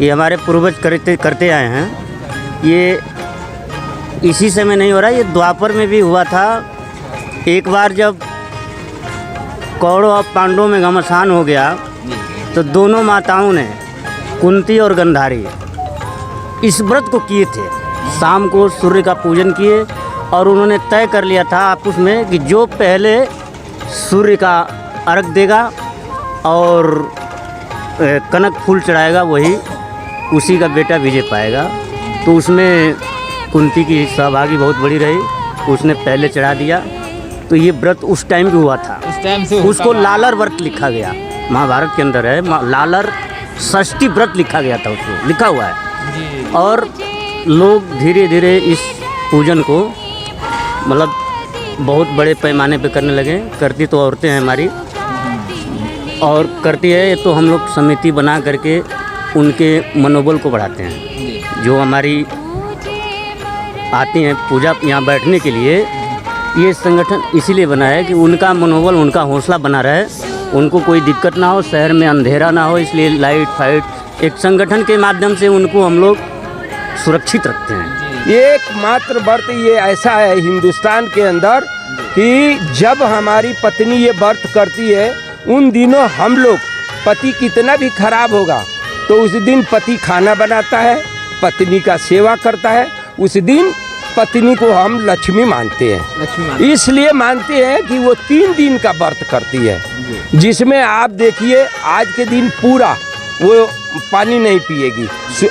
ये हमारे पूर्वज करते आए हैं। ये इसी समय नहीं हो रहा, ये द्वापर में भी हुआ था। एक बार जब कौरव और पांडवों में घमासान हो गया तो दोनों माताओं ने, कुंती और गांधारी, इस व्रत को किए थे। शाम को सूर्य का पूजन किए और उन्होंने तय कर लिया था आपस में कि जो पहले सूर्य का अर्घ देगा और कनक फूल चढ़ाएगा वही उसी का बेटा विजय पाएगा। तो उसमें कुंती की सहभागी बहुत बड़ी रही, उसने पहले चढ़ा दिया। तो ये व्रत उस टाइम भी हुआ था, उस टाइम से उसको लालर व्रत लिखा गया। महाभारत के अंदर है, लालर षष्ठी व्रत लिखा गया था, उसको लिखा हुआ है जी। और लोग धीरे धीरे इस पूजन को मतलब बहुत बड़े पैमाने पे करने लगे। करती तो औरतें हैं हमारी और करती है तो हम लोग समिति बना करके उनके मनोबल को बढ़ाते हैं। जो हमारी आती हैं पूजा यहाँ बैठने के लिए, ये संगठन इसीलिए बना है कि उनका मनोबल, उनका हौसला बना रहे, उनको कोई दिक्कत ना हो, शहर में अंधेरा ना हो, इसलिए लाइट फाइट एक संगठन के माध्यम से उनको हम लोग सुरक्षित रखते हैं। एकमात्र व्रत ये ऐसा है हिंदुस्तान के अंदर कि जब हमारी पत्नी ये व्रत करती है, उन दिनों हम लोग, पति कितना भी खराब होगा तो उस दिन पति खाना बनाता है, पत्नी का सेवा करता है। उस दिन पत्नी को हम लक्ष्मी मानते हैं, इसलिए मानते हैं कि वो 3 दिन का व्रत करती है, जिसमें आप देखिए आज के दिन पूरा वो पानी नहीं पिएगी।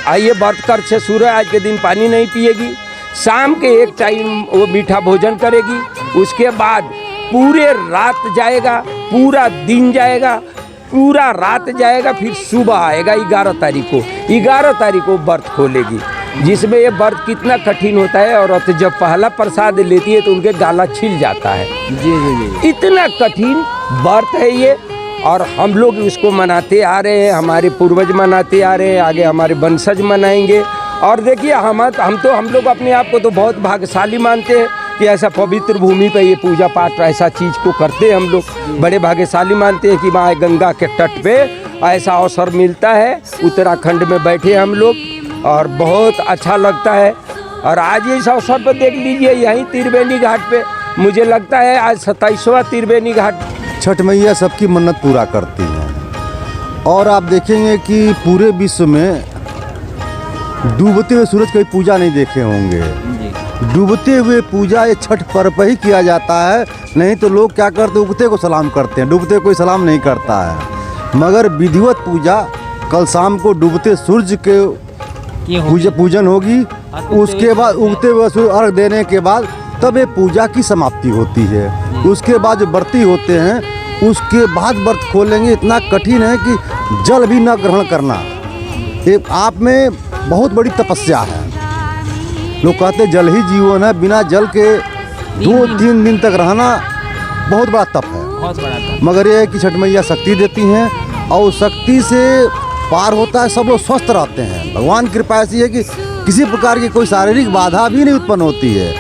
आइए व्रत कर से सूर्य आज के दिन पानी नहीं पिएगी। शाम के एक टाइम वो मीठा भोजन करेगी। उसके बाद पूरे रात जाएगा, पूरा दिन जाएगा, पूरा रात जाएगा, फिर सुबह आएगा 11 तारीख को। 11 तारीख को व्रत खोलेगी, जिसमें ये व्रत कितना कठिन होता है। और जब पहला प्रसाद लेती है तो उनके गाला छिल जाता है। जी। इतना कठिन व्रत है ये, और हम लोग उसको मनाते आ रहे हैं, हमारे पूर्वज मनाते आ रहे हैं, आगे हमारे वंशज मनाएंगे। और देखिए हम लोग अपने आप को तो बहुत भाग्यशाली मानते हैं कि ऐसा पवित्र भूमि पे ये पूजा पाठ ऐसा चीज़ को करते हैं। हम लोग बड़े भाग्यशाली मानते हैं कि वहाँ गंगा के तट पे ऐसा अवसर मिलता है। उत्तराखंड में बैठे हम लोग और बहुत अच्छा लगता है। और आज इस अवसर पर देख लीजिए, यहीं त्रिवेणी घाट पे मुझे लगता है आज 27वां त्रिवेणी घाट। छठ मैया सबकी मन्नत पूरा करती हैं। और आप देखेंगे कि पूरे विश्व में डूबते हुए सूरज की पूजा नहीं देखे होंगे। डूबते हुए पूजा ये छठ पर्व पर ही किया जाता है, नहीं तो लोग क्या करते, उगते को सलाम करते हैं, डूबते कोई सलाम नहीं करता है। मगर विधिवत पूजा कल शाम को डूबते सूरज के पूजन होगी। उसके बाद उगते हुए सूरज अर्घ देने के बाद तब ये पूजा की समाप्ति होती है। उसके बाद जो व्रती होते हैं उसके बाद व्रत खोलेंगे। इतना कठिन है कि जल भी न ग्रहण करना एक आप में बहुत बड़ी तपस्या है। लोग कहते हैं जल ही जीवन है, बिना जल के 2-3 दिन तक रहना बहुत बड़ा तप है। मगर ये है कि छठ मैया शक्ति देती हैं और शक्ति से पार होता है, सब लोग स्वस्थ रहते हैं। भगवान की कृपा ऐसी है कि किसी प्रकार की कोई शारीरिक बाधा भी नहीं उत्पन्न होती है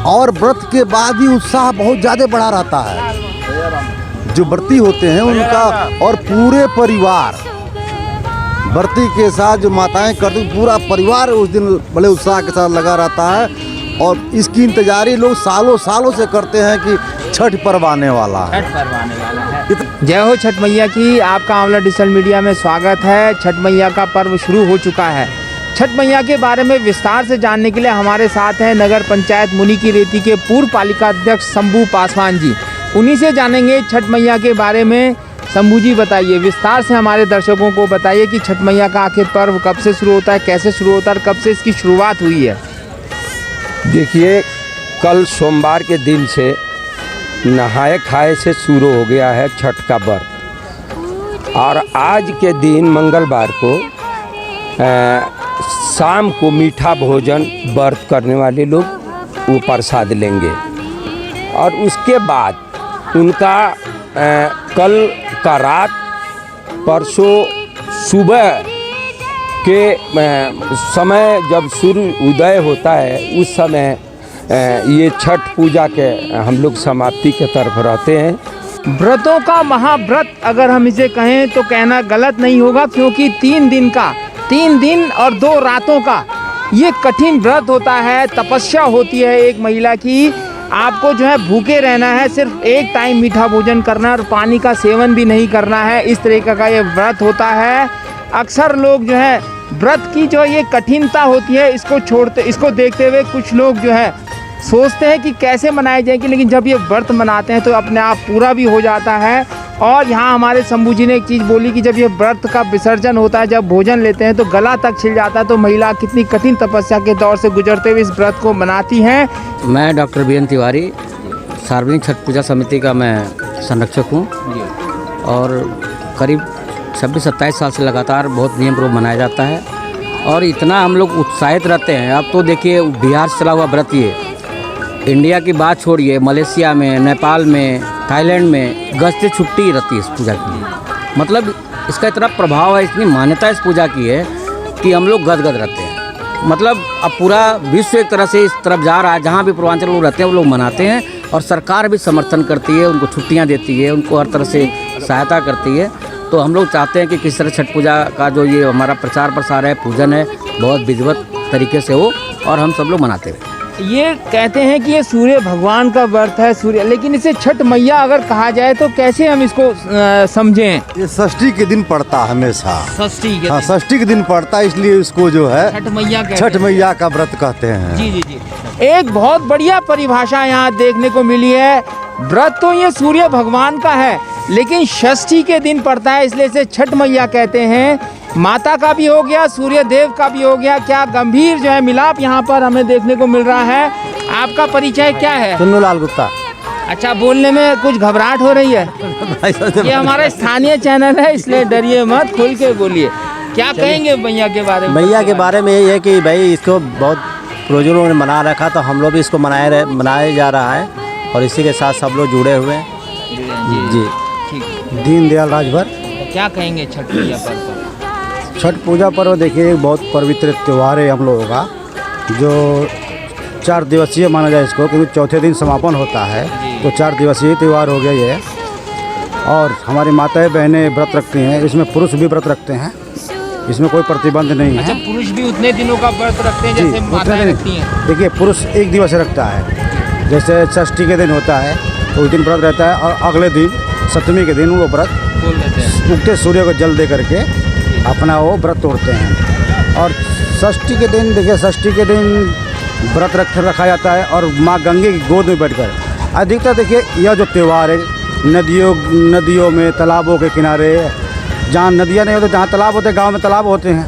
और व्रत के बाद भी उत्साह बहुत ज़्यादा बढ़ा रहता है। जो व्रती होते हैं उनका और पूरे परिवार व्रती के साथ जो माताएं करती, पूरा परिवार उस दिन बड़े उत्साह के साथ लगा रहता है। और इसकी इंतजारी लोग सालों से करते हैं कि छठ पर्व आने वाला है। जय हो छठ मैया की। आपका आंवला डिजिटल मीडिया में स्वागत है। छठ मैया का पर्व शुरू हो चुका है। छठ मैया के बारे में विस्तार से जानने के लिए हमारे साथ हैं नगर पंचायत मुनि की रेती के पूर्व पालिका अध्यक्ष शंभू पासवान जी। उन्हीं से जानेंगे छठ मैया के बारे में। शंभू जी बताइए, विस्तार से हमारे दर्शकों को बताइए कि छठ मैया का आखिर पर्व कब से शुरू होता है, कैसे शुरू होता है और कब से इसकी शुरुआत हुई है। देखिए, कल सोमवार के दिन से नहाए खाए से शुरू हो गया है छठ का व्रत। और आज के दिन मंगलवार को शाम को मीठा भोजन व्रत करने वाले लोग वो प्रसाद लेंगे। और उसके बाद उनका कल का रात, परसों सुबह के समय जब सूर्य उदय होता है, उस समय ये छठ पूजा के हम लोग समाप्ति के तरफ रहते हैं। व्रतों का महाव्रत अगर हम इसे कहें तो कहना गलत नहीं होगा, क्योंकि 3 दिन का 3 दिन और 2 रातों का ये कठिन व्रत होता है, तपस्या होती है एक महिला की। आपको जो है भूखे रहना है, सिर्फ एक टाइम मीठा भोजन करना है और पानी का सेवन भी नहीं करना है। इस तरीके का ये व्रत होता है। अक्सर लोग जो है व्रत की जो ये कठिनता होती है इसको देखते हुए कुछ लोग जो है सोचते हैं कि कैसे मनाए जाएंगे, लेकिन जब ये व्रत मनाते हैं तो अपने आप पूरा भी हो जाता है। और यहाँ हमारे शंभू जी ने एक चीज़ बोली कि जब ये व्रत का विसर्जन होता है, जब भोजन लेते हैं तो गला तक छिल जाता है। तो महिला कितनी कठिन तपस्या के दौर से गुजरते हुए इस व्रत को मनाती हैं। मैं डॉक्टर बी एन तिवारी, सार्वजनिक छठ पूजा समिति का मैं संरक्षक हूँ और करीब 26-27 साल से लगातार बहुत नियम पूर्वक मनाया जाता है और इतना हम लोग उत्साहित रहते हैं। अब तो देखिए बिहार से चला हुआ व्रत ये इंडिया की बात छोड़िए, मलेशिया में, नेपाल में, थाईलैंड में गश्त छुट्टी रहती है इस पूजा के लिए। मतलब इसका इतना प्रभाव है, इतनी मान्यता इस पूजा की है कि हम लोग गदगद रहते हैं। मतलब अब पूरा विश्व एक तरह से इस तरफ जा रहा है, जहाँ भी पूर्वांचल लोग रहते हैं वो लोग मनाते हैं और सरकार भी समर्थन करती है, उनको छुट्टियाँ देती है, उनको हर तरह से सहायता करती है। तो हम लोग चाहते हैं कि किस तरह छठ पूजा का जो ये हमारा प्रचार प्रसार है, पूजन है, बहुत विधिवत तरीके से हो और हम सब लोग मनाते हैं। ये कहते हैं कि ये सूर्य भगवान का व्रत है, सूर्य, लेकिन इसे छठ मैया अगर कहा जाए तो कैसे हम इसको समझें? ये षष्ठी के दिन पड़ता हमेशा। षष्ठी के हाँ, दिन षष्ठी के दिन पड़ता है, इसलिए इसको जो है छठ मैया कहते छठ हैं। मैया का व्रत कहते हैं। जी जी जी, एक बहुत बढ़िया परिभाषा यहाँ देखने को मिली है। व्रत तो ये सूर्य भगवान का है, लेकिन षष्ठी के दिन पड़ता है, इसलिए इसे छठ मैया कहते हैं। माता का भी हो गया, सूर्य देव का भी हो गया। क्या गंभीर जो है मिलाप यहाँ पर हमें देखने को मिल रहा है। आपका परिचय क्या है? सुन्नूलाल गुप्ता। अच्छा, बोलने में कुछ घबराहट हो रही है? ये हमारा स्थानीय चैनल है, इसलिए डरिए मत, खुल के बोलिए। क्या कहेंगे मैया के बारे में? मैया के बारे में यही है कि भाई इसको बहुत पूर्वजों ने मना रखा, तो हम लोग भी इसको मनाया जा रहा है और इसी के साथ सब लोग जुड़े हुए हैं। जी, ठीक। दीनदयाल राजभर। क्या कहेंगे छठ पूजा पर? छठ पूजा पर्व देखिए एक बहुत पवित्र त्यौहार है हम लोगों का, जो 4 दिवसीय माना जाए इसको, क्योंकि चौथे दिन समापन होता है, तो 4 दिवसीय त्यौहार हो गया ये। और हमारी माताएं बहनें व्रत रखती हैं, इसमें पुरुष भी व्रत रखते हैं, इसमें कोई प्रतिबंध नहीं है। अच्छा, पुरुष भी उतने दिनों का व्रत रखते हैं जैसे माताएं रखती हैं? देखिए पुरुष 1 दिवस रखता है, जैसे षष्ठी के दिन होता है तो उस दिन व्रत रहता है, और अगले दिन सप्तमी के दिन वो व्रत बोल देते हैं, उगते सूर्य को जल दे करके अपना वो व्रत तोड़ते हैं। और षष्ठी के दिन देखिए, षष्ठी के दिन व्रत रखा जाता है और माँ गंगे की गोद में बैठकर। अधिकतर देखिए यह जो त्यौहार है नदियों में, तालाबों के किनारे, जहाँ नदियाँ नहीं होती, जहाँ तालाब होते हैं, गाँव में तालाब होते हैं,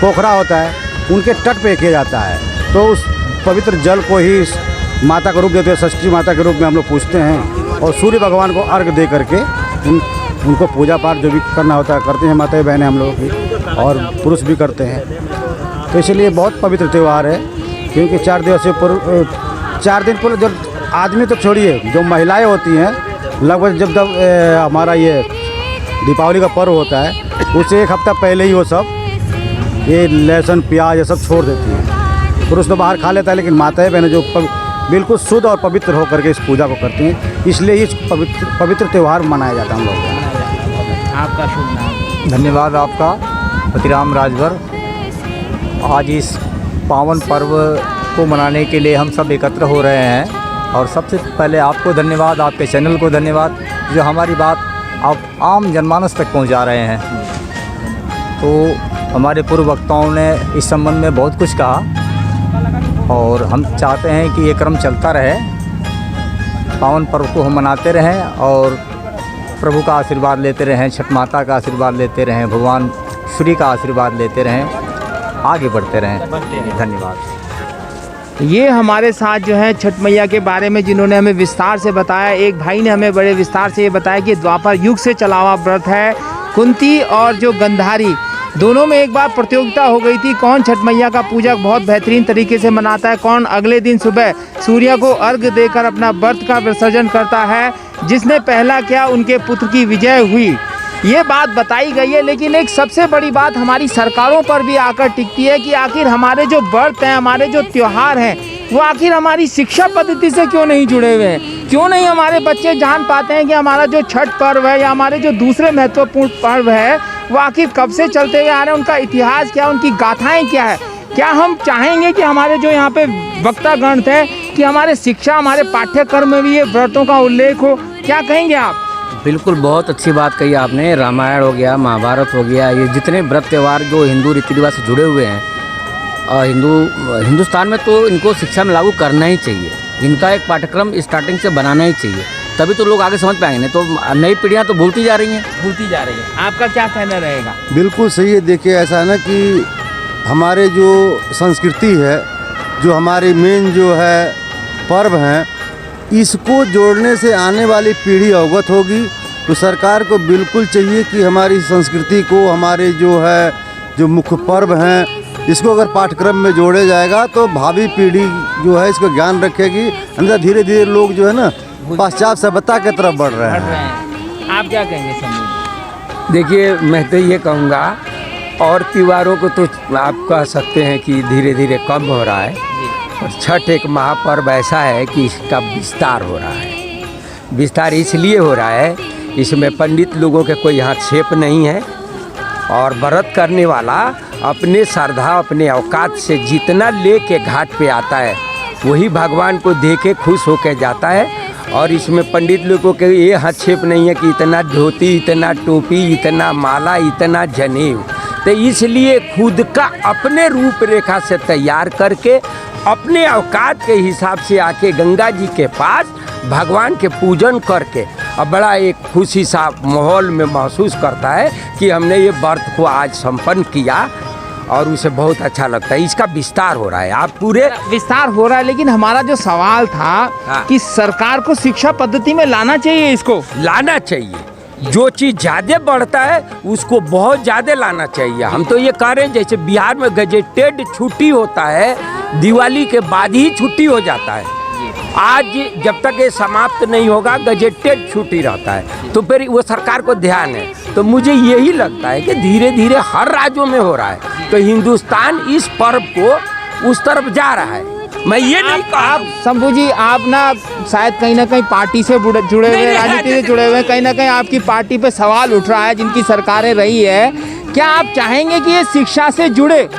पोखरा होता है, उनके तट पे किया जाता है। तो उस पवित्र जल को ही माता का रूप देते हैं, षष्ठी माता के रूप में हम लोग पूजते हैं और सूर्य भगवान को अर्घ दे करके उनको पूजा पाठ जो भी करना होता है करते हैं माताएं बहनें हम लोगों की, और पुरुष भी करते हैं। तो इसलिए बहुत पवित्र त्यौहार है, क्योंकि 4 दिवसीय 4 दिन पूर्व, जब आदमी तो छोड़िए, जो महिलाएं होती हैं लगभग जब हमारा ये दीपावली का पर्व होता है उससे 1 हफ्ता पहले ही वो सब ये लहसुन प्याज ये सब छोड़ देती हैं। पुरुष तो बाहर खा लेता है, लेकिन माताएं बहनें जो बिल्कुल शुद्ध और पवित्र होकर के इस पूजा को करती हैं, इसलिए इस पवित्र त्यौहार मनाया जाता है हम लोग। आपका शुभ नाम? धन्यवाद आपका, पतिराम राजभर। आज इस पावन पर्व को मनाने के लिए हम सब एकत्र हो रहे हैं, और सबसे पहले आपको धन्यवाद, आपके चैनल को धन्यवाद, जो हमारी बात आप आम जनमानस तक पहुंचा रहे हैं। तो हमारे पूर्व वक्ताओं ने इस संबंध में बहुत कुछ कहा और हम चाहते हैं कि ये क्रम चलता रहे, पावन पर्व को हम मनाते रहें और प्रभु का आशीर्वाद लेते रहें, छठ माता का आशीर्वाद लेते रहें, भगवान सूर्य का आशीर्वाद लेते रहें, आगे बढ़ते रहें। धन्यवाद। ये हमारे साथ जो है छठ मैया के बारे में जिन्होंने हमें विस्तार से बताया, एक भाई ने हमें बड़े विस्तार से ये बताया कि द्वापर युग से चला हुआ व्रत है। कुंती और जो गंधारी दोनों में एक बार प्रतियोगिता हो गई थी, कौन छठ मैया का पूजा बहुत बेहतरीन तरीके से मनाता है, कौन अगले दिन सुबह सूर्य को अर्घ देकर अपना व्रत का विसर्जन करता है। जिसने पहला किया उनके पुत्र की विजय हुई, ये बात बताई गई है। लेकिन एक सबसे बड़ी बात हमारी सरकारों पर भी आकर टिकती है कि आखिर हमारे जो व्रत हैं, हमारे जो त्यौहार हैं, वो आखिर हमारी शिक्षा पद्धति से क्यों नहीं जुड़े हुए हैं, क्यों नहीं हमारे बच्चे जान पाते हैं कि हमारा जो छठ पर्व है या हमारे जो दूसरे महत्वपूर्ण पर्व है वो आखिर कब से चलते हुए आ रहे हैं, उनका इतिहास क्या है, उनकी गाथाएं क्या है। क्या हम चाहेंगे कि हमारे जो यहाँ पे वक्तागण थे कि हमारे शिक्षा, हमारे पाठ्यक्रम में भी ये व्रतों का उल्लेख हो? क्या कहेंगे आप? बिल्कुल, बहुत अच्छी बात कही आपने। रामायण हो गया, महाभारत हो गया, ये जितने व्रत त्यौहार जो हिंदू रीति रिवाज से जुड़े हुए हैं और हिंदुस्तान में, तो इनको शिक्षा में लागू करना ही चाहिए। इनका एक पाठ्यक्रम स्टार्टिंग से बनाना ही चाहिए, तभी तो लोग आगे समझ पाएंगे। नहीं तो नई पीढ़ियाँ तो भूलती जा रही हैं। आपका क्या कहना रहेगा? बिल्कुल सही है। देखिए ऐसा है ना कि हमारे जो संस्कृति है, जो हमारे मेन जो है पर्व हैं, इसको जोड़ने से आने वाली पीढ़ी अवगत होगी। तो सरकार को बिल्कुल चाहिए कि हमारी संस्कृति को, हमारे जो है जो मुख्य पर्व हैं, इसको अगर पाठ्यक्रम में जोड़े जाएगा तो भावी पीढ़ी जो है इसको ज्ञान रखेगी। अंदर धीरे धीरे लोग जो है ना पाश्चात्य सभ्यता की तरफ बढ़ रहे हैं। आप क्या कहेंगे समूह? देखिए, मैं तो ये कहूँगा, और त्योहारों को तो आप कह सकते हैं कि धीरे धीरे कम हो रहा है, और छठ एक महापर्व ऐसा है कि इसका विस्तार हो रहा है। विस्तार इसलिए हो रहा है, इसमें पंडित लोगों के कोई हस्तक्षेप नहीं है, और व्रत करने वाला अपने श्रद्धा, अपने औकात से जितना ले के घाट पे आता है वही भगवान को दे के खुश होकर जाता है। और इसमें पंडित लोगों के ये हस्तक्षेप नहीं है कि इतना धोती, इतना टोपी, इतना माला, इतना जनेऊ। तो इसलिए खुद का अपने रूपरेखा से तैयार करके अपने औकात के हिसाब से आके गंगा जी के पास भगवान के पूजन करके अब बड़ा एक खुशी सा माहौल में महसूस करता है कि हमने ये व्रत को आज संपन्न किया, और उसे बहुत अच्छा लगता है। इसका विस्तार हो रहा है, आप पूरे विस्तार हो रहा है। लेकिन हमारा जो सवाल था कि सरकार को शिक्षा पद्धति में लाना चाहिए, इसको लाना चाहिए। जो चीज़ ज़्यादा बढ़ता है उसको बहुत ज़्यादा लाना चाहिए। हम तो ये कह रहे हैं, जैसे बिहार में गजेटेड छुट्टी होता है, दिवाली के बाद ही छुट्टी हो जाता है। आज जब तक ये समाप्त नहीं होगा गजेटेड छुट्टी रहता है, तो फिर वो सरकार को ध्यान है। तो मुझे यही लगता है कि धीरे धीरे हर राज्यों में हो रहा है, तो हिंदुस्तान इस पर्व को उस तरफ जा रहा है। मैं ये नहीं आप शंभू जी, आप ना शायद कहीं ना कहीं पार्टी से जुड़े हुए, राजनीति से जुड़े हुए, कहीं ना कहीं आपकी पार्टी पे सवाल उठ रहा है जिनकी सरकारें रही है। क्या आप चाहेंगे कि ये शिक्षा से जुड़े?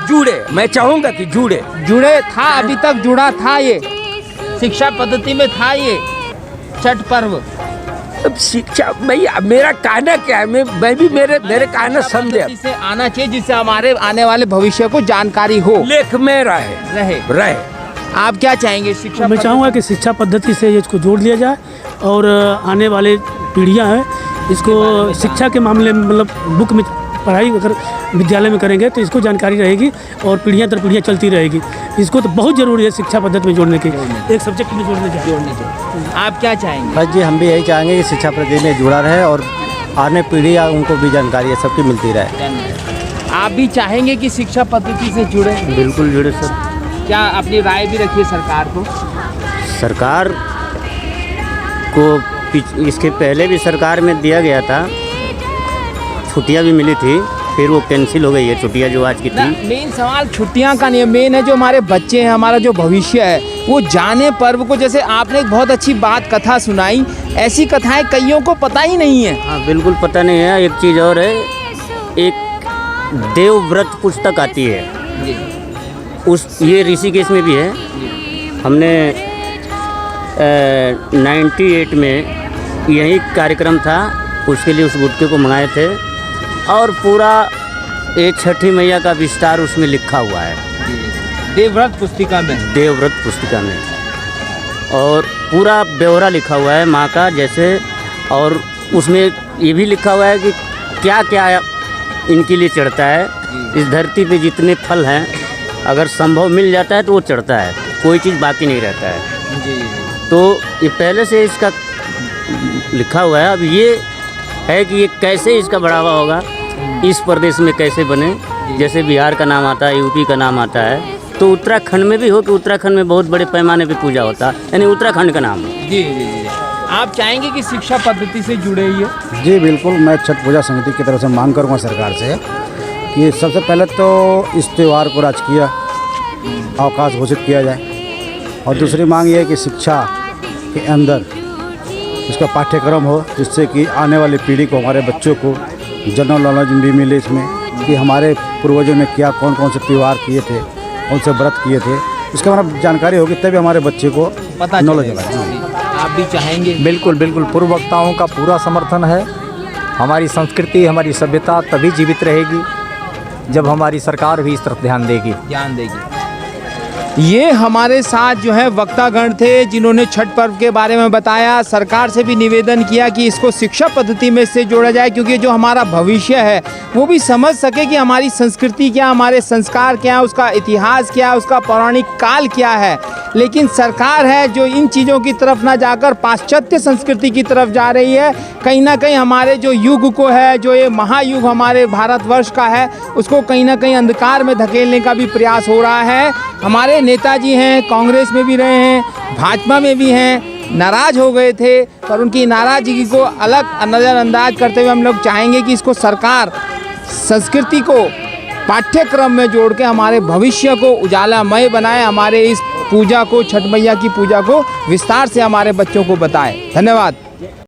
मैं चाहूँगा कि जुड़े था, अभी तक जुड़ा था, ये शिक्षा पद्धति में था ये छठ पर्व। अब शिक्षा, भैया मेरा कहना क्या है, मैं भी मेरे कहना समझे जिसे आना चाहिए, जिससे हमारे आने वाले भविष्य को जानकारी हो, लेख में रहे। आप क्या चाहेंगे? शिक्षा मैं चाहूँगा कि शिक्षा पद्धति से इसको जोड़ लिया जाए, और आने वाले पीढ़ियाँ हैं इसको शिक्षा के मामले में, मतलब बुक में पढ़ाई अगर विद्यालय में करेंगे तो इसको जानकारी रहेगी और पीढ़ियाँ दर पीढ़ियाँ चलती रहेगी। इसको तो बहुत ज़रूरी है शिक्षा पद्धति में जोड़ने की, एक सब्जेक्ट में जोड़ने चाहिए। आप क्या चाहेंगे? बस जी, हम भी यही चाहेंगे कि शिक्षा पद्धति में जुड़ा रहे और आने पीढ़ी उनको भी जानकारी है सबकी मिलती रहे। आप भी चाहेंगे कि शिक्षा पद्धति से जुड़े? बिल्कुल जुड़े सर। क्या अपनी राय भी रखिए सरकार को? सरकार को इसके पहले भी सरकार में दिया गया था, छुट्टियां भी मिली थी, फिर वो कैंसिल हो गई है छुट्टियां जो आज की थी। मेन सवाल छुट्टियां का नहीं है, मेन है जो हमारे बच्चे हैं, हमारा जो भविष्य है वो जाने पर्व को। जैसे आपने एक बहुत अच्छी बात कथा सुनाई, ऐसी कथाएं कईयों को पता ही नहीं है। हाँ बिल्कुल पता नहीं है। एक चीज़ और है, एक देवव्रत पुस्तक आती है, ये ऋषिकेश में भी है। हमने 98 में यही कार्यक्रम था, उसके लिए उस गुटके को मंगाए थे, और पूरा ये छठी मैया का विस्तार उसमें लिखा हुआ है, देवव्रत पुस्तिका में, और पूरा ब्यौरा लिखा हुआ है माँ का जैसे। और उसमें ये भी लिखा हुआ है कि क्या क्या इनके लिए चढ़ता है। इस धरती पे जितने फल हैं अगर संभव मिल जाता है तो वो चढ़ता है, कोई चीज़ बाकी नहीं रहता है। तो ये पहले से इसका लिखा हुआ है। अब ये है कि ये कैसे इसका बढ़ावा होगा, इस प्रदेश में कैसे बने। जैसे बिहार का नाम आता है, यूपी का नाम आता है, तो उत्तराखंड में भी हो कि उत्तराखंड में बहुत बड़े पैमाने पे पूजा होता है, यानी उत्तराखंड का नाम है। जी। आप चाहेंगे कि शिक्षा पद्धति से जुड़े ये? जी बिल्कुल, मैं छठ पूजा समिति की तरफ से मांग करूँगा सरकार से कि सबसे पहले तो इस त्यौहार को राजकीय अवकाश घोषित किया जाए, और दूसरी मांग ये है कि शिक्षा के अंदर इसका पाठ्यक्रम हो, जिससे कि आने वाली पीढ़ी को, हमारे बच्चों को जनरल नॉलेज भी मिले इसमें कि हमारे पूर्वजों ने क्या कौन कौन से त्यौहार किए थे, कौन से व्रत किए थे, इसका हमारा जानकारी होगी, तभी हमारे बच्चे को पता नॉलेज चलेगा। होगा। आप भी चाहेंगे? बिल्कुल बिल्कुल, पूर्व वक्ताओं का पूरा समर्थन है। हमारी संस्कृति, हमारी सभ्यता तभी जीवित रहेगी जब हमारी सरकार भी इस तरफ ध्यान देगी। ये हमारे साथ जो है वक्तागण थे, जिन्होंने छठ पर्व के बारे में बताया। सरकार से भी निवेदन किया कि इसको शिक्षा पद्धति में से जोड़ा जाए, क्योंकि जो हमारा भविष्य है वो भी समझ सके कि हमारी संस्कृति क्या, हमारे संस्कार क्या, उसका इतिहास क्या, उसका पौराणिक काल क्या है। लेकिन सरकार है जो इन चीज़ों की तरफ ना जाकर पाश्चात्य संस्कृति की तरफ जा रही है। कहीं ना कहीं हमारे जो युग को है, जो ये महायुग हमारे भारतवर्ष का है, उसको कहीं ना कहीं अंधकार में धकेलने का भी प्रयास हो रहा है। हमारे नेताजी हैं, कांग्रेस में भी रहे हैं, भाजपा में भी हैं, नाराज़ हो गए थे, पर उनकी नाराज़गी को अलग नज़रअंदाज करते हुए हम लोग चाहेंगे कि इसको सरकार संस्कृति को पाठ्यक्रम में जोड़ के हमारे भविष्य को उजालामय बनाए, हमारे इस पूजा को, छठ मैया की पूजा को विस्तार से हमारे बच्चों को बताए। धन्यवाद।